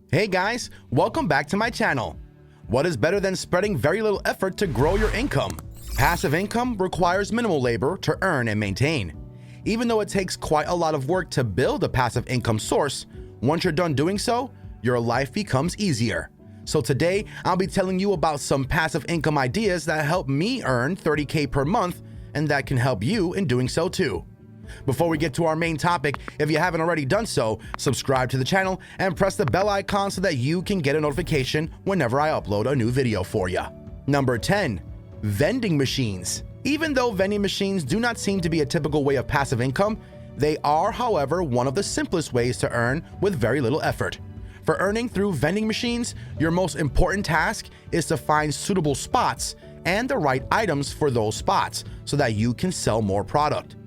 Hey guys, welcome back to my channel. What is better than spreading very little effort to grow your income? Passive income requires minimal labor to earn and maintain. Even though it takes quite a lot of work to build a passive income source, once you're done doing so, your life becomes easier. So today, I'll be telling you about some passive income ideas that help me earn $30K per month and that can help you in doing so too. Before we get to our main topic, if you haven't already done so, subscribe to the channel and press the bell icon so that you can get a notification whenever I upload a new video for you. Number 10. Vending machines. Even though vending machines do not seem to be a typical way of passive income, they are, however, one of the simplest ways to earn with very little effort. For earning through vending machines, your most important task is to find suitable spots and the right items for those spots so that you can sell more product.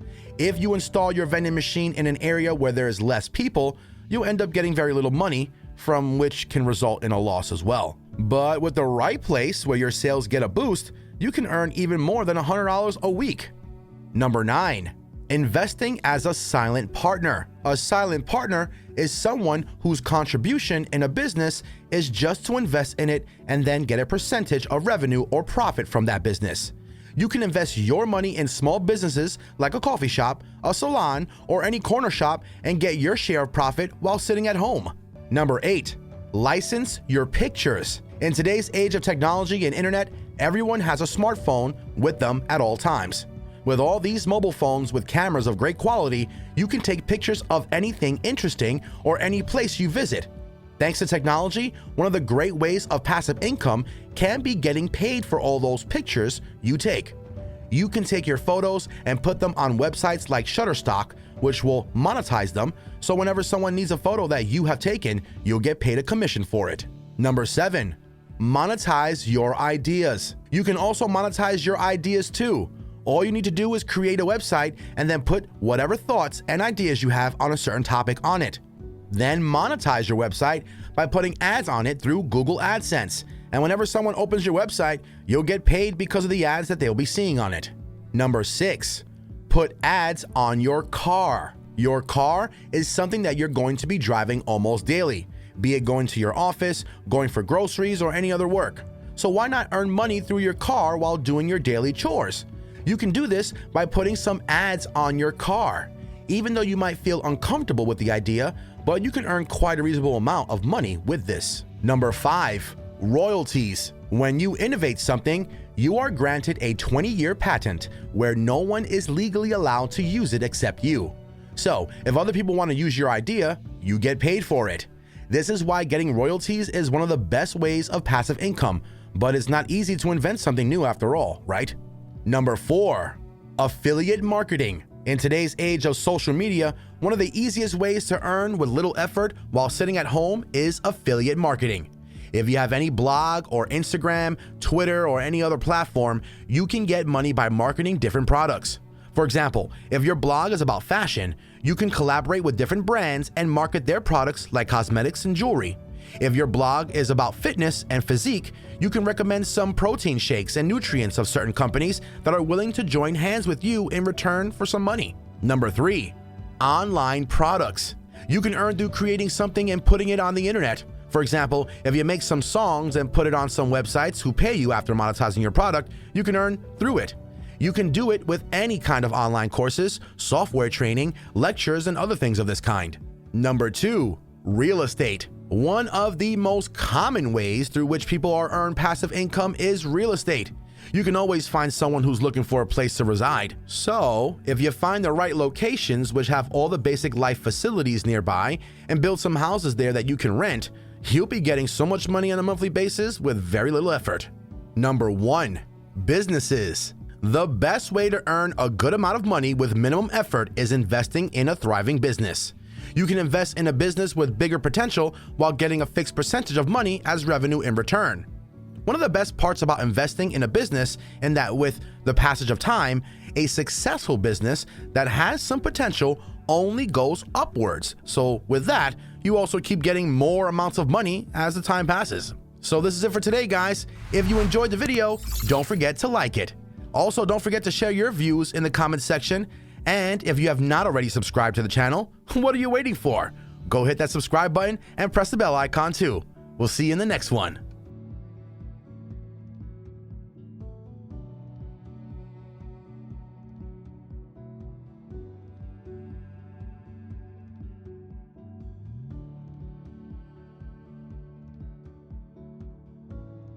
If you install your vending machine in an area where there is less people, you'll end up getting very little money, from which can result in a loss as well. But with the right place where your sales get a boost, you can earn even more than $100 a week. Number 9. Investing as a silent partner. A silent partner is someone whose contribution in a business is just to invest in it and then get a percentage of revenue or profit from that business. You can invest your money in small businesses like a coffee shop, a salon, or any corner shop and get your share of profit while sitting at home. Number 8. License your pictures. In today's age of technology and internet, everyone has a smartphone with them at all times. With all these mobile phones with cameras of great quality, you can take pictures of anything interesting or any place you visit. Thanks to technology, one of the great ways of passive income can be getting paid for all those pictures you take. You can take your photos and put them on websites like Shutterstock, which will monetize them, so whenever someone needs a photo that you have taken, you'll get paid a commission for it. Number 7. Monetize your ideas. You can also monetize your ideas too. All you need to do is create a website and then put whatever thoughts and ideas you have on a certain topic on it. Then monetize your website by putting ads on it through Google AdSense. And whenever someone opens your website, you'll get paid because of the ads that they'll be seeing on it. Number 6. Put ads on your car. Your car is something that you're going to be driving almost daily, be it going to your office, going for groceries, or any other work. So why not earn money through your car while doing your daily chores? You can do this by putting some ads on your car. Even though you might feel uncomfortable with the idea, but you can earn quite a reasonable amount of money with this. Number 5. Royalties. When you innovate something, you are granted a 20-year patent where no one is legally allowed to use it except you. So, if other people want to use your idea, you get paid for it. This is why getting royalties is one of the best ways of passive income, but it's not easy to invent something new after all, right? Number 4. Affiliate marketing. In today's age of social media, one of the easiest ways to earn with little effort while sitting at home is affiliate marketing. If you have any blog or Instagram, Twitter, or any other platform, you can get money by marketing different products. For example, if your blog is about fashion, you can collaborate with different brands and market their products like cosmetics and jewelry. If your blog is about fitness and physique, you can recommend some protein shakes and nutrients of certain companies that are willing to join hands with you in return for some money. Number 3. Online products. You can earn through creating something and putting it on the internet. For example, if you make some songs and put it on some websites who pay you after monetizing your product, you can earn through it. You can do it with any kind of online courses, software training, lectures, and other things of this kind. Number 2. Real estate. One of the most common ways through which people earn passive income is real estate. You can always find someone who's looking for a place to reside. So, if you find the right locations which have all the basic life facilities nearby and build some houses there that you can rent, you'll be getting so much money on a monthly basis with very little effort. Number 1. Businesses. The best way to earn a good amount of money with minimum effort is investing in a thriving business. You can invest in a business with bigger potential while getting a fixed percentage of money as revenue in return. One of the best parts about investing in a business is that with the passage of time, a successful business that has some potential only goes upwards. So with that, you also keep getting more amounts of money as the time passes. So this is it for today, guys. If you enjoyed the video, don't forget to like it. Also, don't forget to share your views in the comment section. And if you have not already subscribed to the channel, what are you waiting for? Go hit that subscribe button and press the bell icon too. We'll see you in the next one.